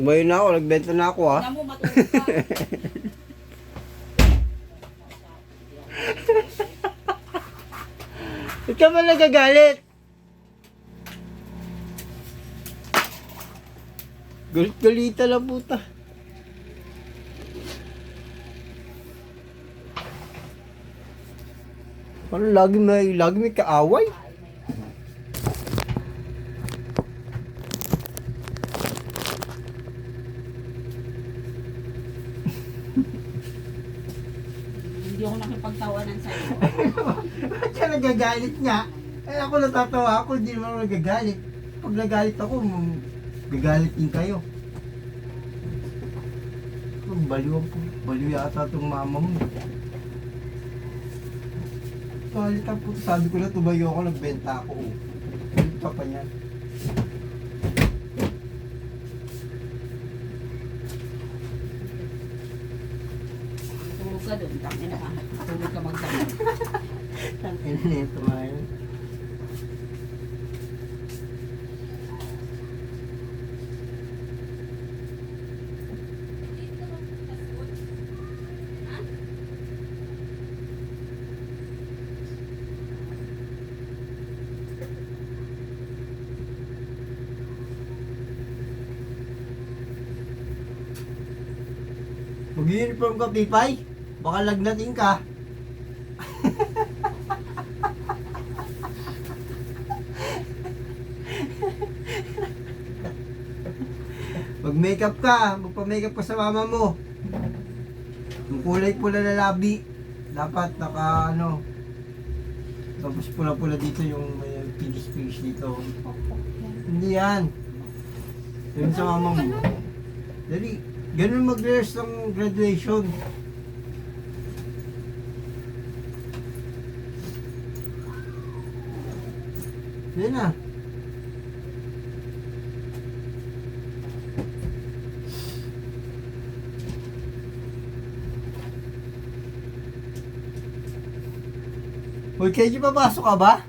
Tumayo na ako, nagbenta na ako Tingnan mo, matulog ka. Ba't ka ba nagagalit? Galit-galita lang puta. Parang lagi may kaaway. Hindi ako nakipagtawanan sa'yo. Ba't ka nagagalit nga? Eh ako natatawa ako, hindi naman ako nagagalit. Pag nagalit ako, gagalit din kayo. Baliw yata itong mama mo. Galit ang puto. Sabi ko na tumayo ako, nagbenta ako. Galit ka pa niyan. Tulog ka doon. Tangin na. Tulog ka magdamag. Tangin na ito ngayon. Mag-uniform ka, Pipay? Baka lagnatin ka. Mag-makeup ka, magpa-makeup ka sa mama mo. Yung kulay pula na labi, dapat naka ano. Tapos pula-pula dito yung may pinkish-pinkish dito. Hindi yan. Yun sa mama mo. Dali. Ganun mag-dress ng graduation. Yan na. Hoy, KG, papasok ka ba?